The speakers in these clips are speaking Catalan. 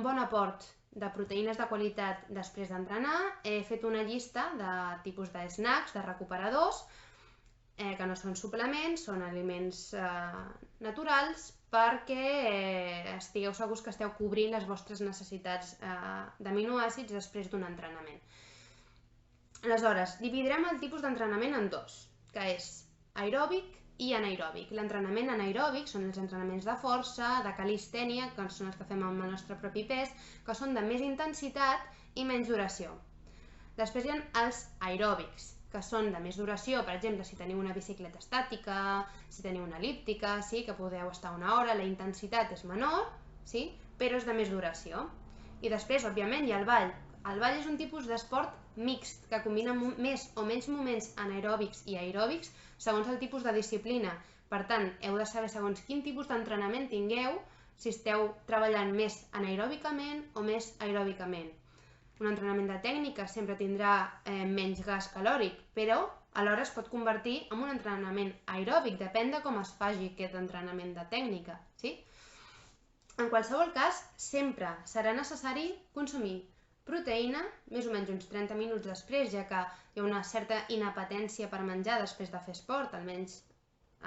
bon aport de proteïnes de qualitat després d'entrenar, he fet una llista de tipus de snacks, de recuperadors, que no són suplements, són aliments naturals, perquè estigueu segurs que esteu cobrint les vostres necessitats d'aminoàcids després d'un entrenament. Aleshores, dividirem el tipus d'entrenament en dos, que és aeròbic i anaeròbic. L'entrenament anaeròbic són els entrenaments de força, de calistènia, que són els que fem amb el nostre propi pes, que són de més intensitat i menys duració. Després hi ha els aeròbics, que són de més duració, per exemple, si teniu una bicicleta estàtica, si teniu una elíptica, que podeu estar una hora, la intensitat és menor, però és de més duració. I després, òbviament, hi ha el ball. El ball és un tipus d'esport mixt, que combina més o menys moments anaeròbics i aeròbics segons el tipus de disciplina. Per tant, heu de saber segons quin tipus d'entrenament tingueu, si esteu treballant més anaeròbicament o més aeròbicament. Un entrenament de tècnica sempre tindrà menys gas calòric, però alhora es pot convertir en un entrenament aeròbic, depèn de com es faci aquest entrenament de tècnica. En qualsevol cas, sempre serà necessari consumir proteïna, més o menys uns 30 minuts després, ja que hi ha una certa inapetència per menjar després de fer esport, almenys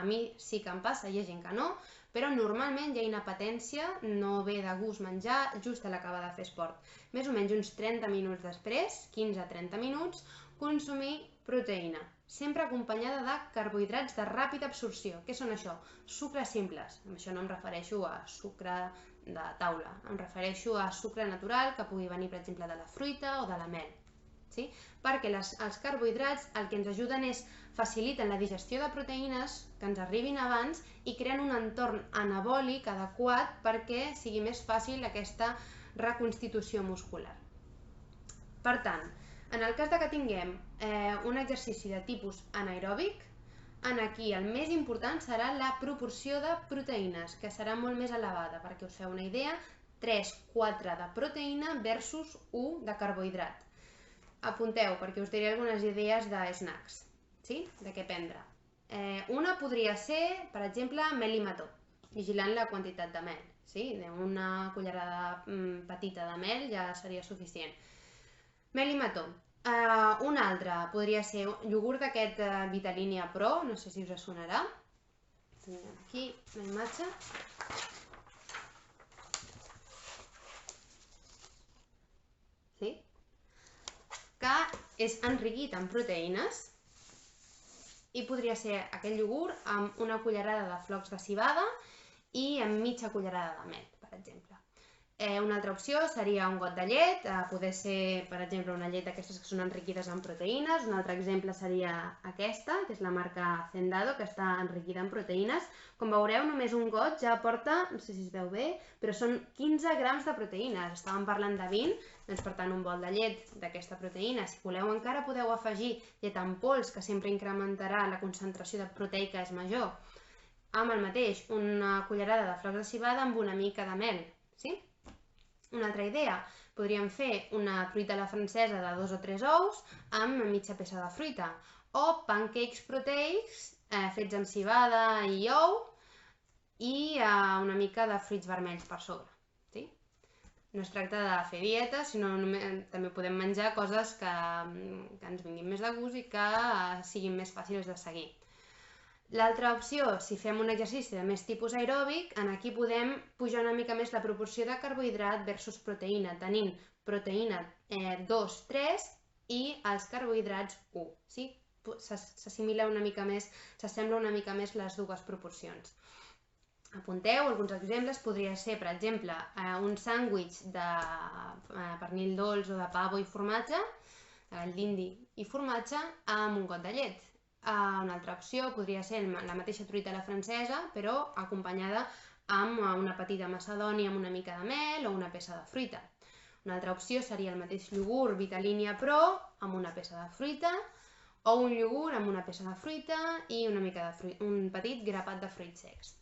a mi sí que em passa, hi ha gent que no, però normalment hi ha inapetència, no ve de gust menjar just a l'acabar de fer esport. Més o menys uns 30 minuts després, 15 a 30 minuts, consumir proteïna, sempre acompanyada de carbohidrats de ràpida absorció. Què són això? Sucres simples. Amb això no em refereixo a sucre de taula, em refereixo a sucre natural que pugui venir, per exemple, de la fruita o de la mel. Perquè els carbohidrats el que ens ajuden és faciliten la digestió de proteïnes que ens arribin abans i creen un entorn anabòlic adequat perquè sigui més fàcil aquesta reconstitució muscular. Per tant, en el cas que tinguem un exercici de tipus anaeròbic, aquí el més important serà la proporció de proteïnes, que serà molt més elevada, perquè us feu una idea, 3-4 de proteïna versus 1 de carbohidrat. Apunteu, perquè us diré algunes idees de snacks, de què prendre. Una podria ser, per exemple, mel i mató, vigilant la quantitat de mel. Una cullerada petita de mel ja seria suficient. Mel i mató. Una altra podria ser iogurt d'aquest Vitalínia Pro, no sé si us sonarà. Tenim aquí la imatge. Que és enriquit en proteïnes i podria ser aquell iogurt amb una cullerada de flocs de civada i amb mitja cullerada de mel, per exemple. Una altra opció seria un got de llet, poder ser, per exemple, una llet d'aquestes que són enriquides en proteïnes. Un altre exemple seria aquesta, que és la marca Zendado, que està enriquida en proteïnes. Com veureu, només un got ja aporta, no sé si es veu bé, però són 15 grams de proteïnes. Estàvem parlant de 20, doncs per tant un bol de llet d'aquesta proteïna. Si voleu encara podeu afegir llet en pols, que sempre incrementarà la concentració de proteica és major. Amb el mateix, una cullerada de flocs de civada amb una mica de mel. Una altra idea, podríem fer una fruita a la francesa de 2 o 3 ous amb mitja peça de fruita, o pancakes proteics fets amb civada i ou i una mica de fruits vermells per sobre. No es tracta de fer dieta, sinó també podem menjar coses que ens vinguin més de gust i que siguin més fàcils de seguir. L'altra opció, si fem un exercici de més tipus aeròbic, aquí podem pujar una mica més la proporció de carbohidrat versus proteïna, tenint proteïna 2-3 i els carbohidrats 1. S'assimila una mica més, s'assembla una mica més les dues proporcions. Apunteu alguns exemples, podria ser, per exemple, un sàndwich de pernil dolç o de pavo i formatge, de gall d'indi i formatge, amb un got de llet. Una altra opció podria ser la mateixa truita a la francesa, però acompanyada amb una petita macedònia amb una mica de mel o una peça de fruita. Una altra opció seria el mateix iogurt Vitalínia Pro amb una peça de fruita, o un iogurt amb una peça de fruita i un petit grapat de fruits secs.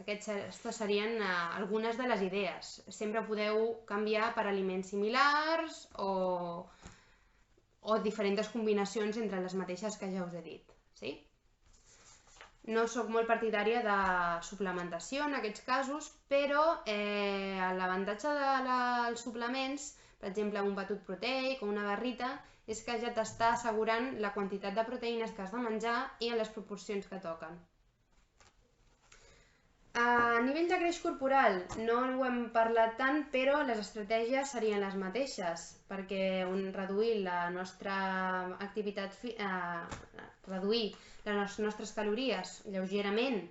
Aquestes serien algunes de les idees. Sempre podeu canviar per aliments similars o diferents combinacions entre les mateixes que ja us he dit. No sóc molt partidària de suplementació en aquests casos, però l'avantatge dels suplements, per exemple un batut proteic o una barrita, és que ja t'està assegurant la quantitat de proteïnes que has de menjar i en les proporcions que toquen. A nivell de greix corporal no ho hem parlat tant, però les estratègies serien les mateixes, perquè reduir la nostra activitat, reduir les nostres calories lleugerament,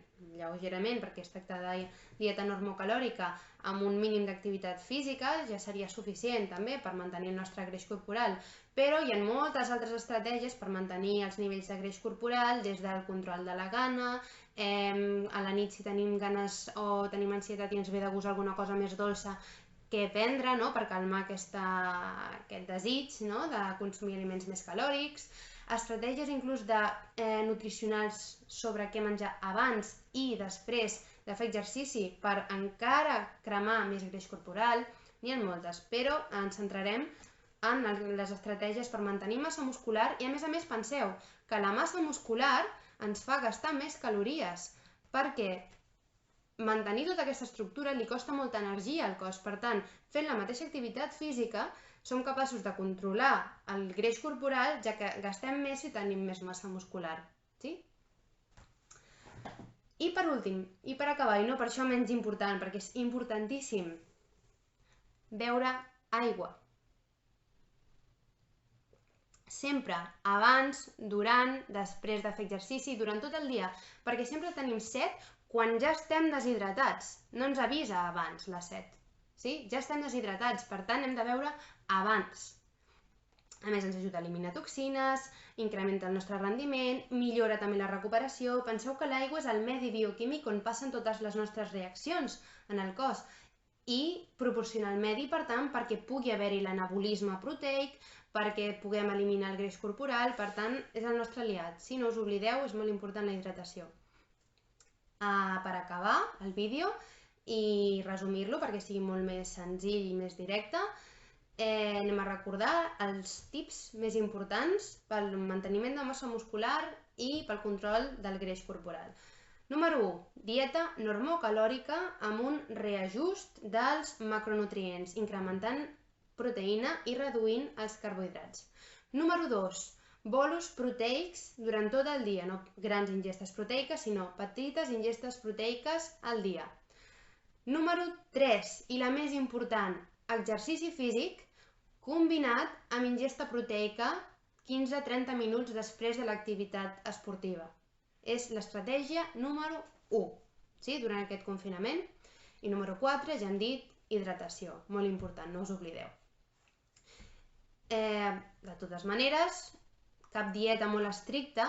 perquè es tracta de dieta normocalòrica, amb un mínim d'activitat física ja seria suficient també per mantenir el nostre greix corporal, però hi ha moltes altres estratègies per mantenir els nivells de greix corporal, des del control de la gana, a la nit si tenim ganes o tenim ansietat i ens ve de gust alguna cosa més dolça que prendre, no? Per calmar aquest desig, no? De consumir aliments més calòrics, estratègies inclús nutricionals sobre què menjar abans i després de fer exercici per encara cremar més greix corporal. N'hi ha moltes, però ens centrarem en les estratègies per mantenir massa muscular i a més penseu que la massa muscular ens fa gastar més calories, perquè mantenir tota aquesta estructura li costa molta energia al cos. Per tant, fent la mateixa activitat física, som capaços de controlar el greix corporal, ja que gastem més si tenim més massa muscular. Sí? I per últim, i per acabar, i no per això menys important, perquè és importantíssim, beure aigua. Sempre, abans, durant, després de fer exercici, durant tot el dia, perquè sempre tenim set quan ja estem deshidratats. No ens avisa abans la set. Sí? Ja estem deshidratats, per tant hem de beure abans. A més, ens ajuda a eliminar toxines, incrementa el nostre rendiment, millora també la recuperació. Penseu que l'aigua és el medi bioquímic on passen totes les nostres reaccions en el cos i proporciona el medi, per tant, perquè pugui haver-hi l'anabolisme proteic, perquè puguem eliminar el greix corporal, per tant, és el nostre aliat. Si no us oblideu, és molt important la hidratació. Per acabar el vídeo i resumir-lo perquè sigui molt més senzill i més directe, anem a recordar els tips més importants pel manteniment de massa muscular i pel control del greix corporal. Número 1. Dieta normocalòrica amb un reajust dels macronutrients, incrementant proteïna i reduint els carbohidrats. Número 2. Bolos proteics durant tot el dia, no grans ingestes proteiques, sinó petites ingestes proteiques al dia. Número 3, i la més important, exercici físic combinat amb ingesta proteica 15-30 minuts després de l'activitat esportiva. És l'estratègia número 1, sí? Durant aquest confinament. I número 4, ja hem dit, hidratació, molt important, no us oblideu. De totes maneres, cap dieta molt estricta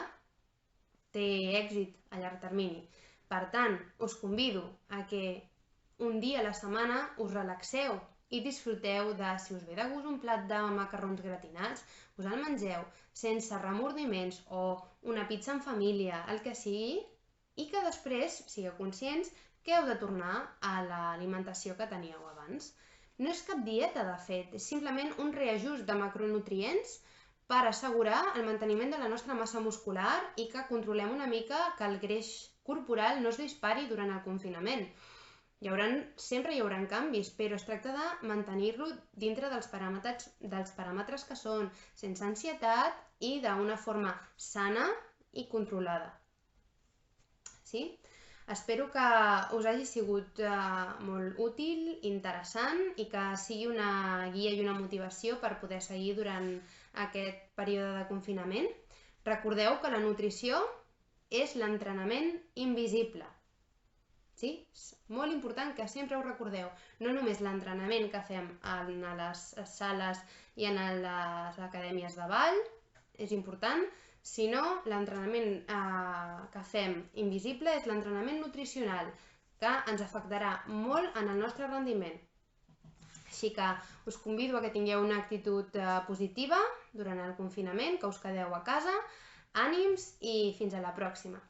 té èxit a llarg termini. Per tant, us convido a que un dia a la setmana us relaxeu i disfruteu de, si us ve de gust, un plat de macarrons gratinats, us el mengeu sense remordiments o una pizza en família, el que sigui, i que després sigueu conscients que heu de tornar a l'alimentació que teníeu abans. No és cap dieta, de fet, és simplement un reajust de macronutrients per assegurar el manteniment de la nostra massa muscular i que controlem una mica que el greix corporal no es dispari durant el confinament. Sempre hi haurà canvis, però es tracta de mantenir-lo dintre dels paràmetres que són, sense ansietat i d'una forma sana i controlada. Sí? Espero que us hagi sigut molt útil, interessant i que sigui una guia i una motivació per poder seguir durant aquest període de confinament. Recordeu que la nutrició és l'entrenament invisible. Sí? És molt important que sempre ho recordeu. No només l'entrenament que fem en les sales i en les acadèmies de ball és important, sinó l'entrenament que fem invisible és l'entrenament nutricional, que ens afectarà molt en el nostre rendiment. Així que us convido a que tingueu una actitud positiva durant el confinament, que us quedeu a casa, ànims i fins a la pròxima.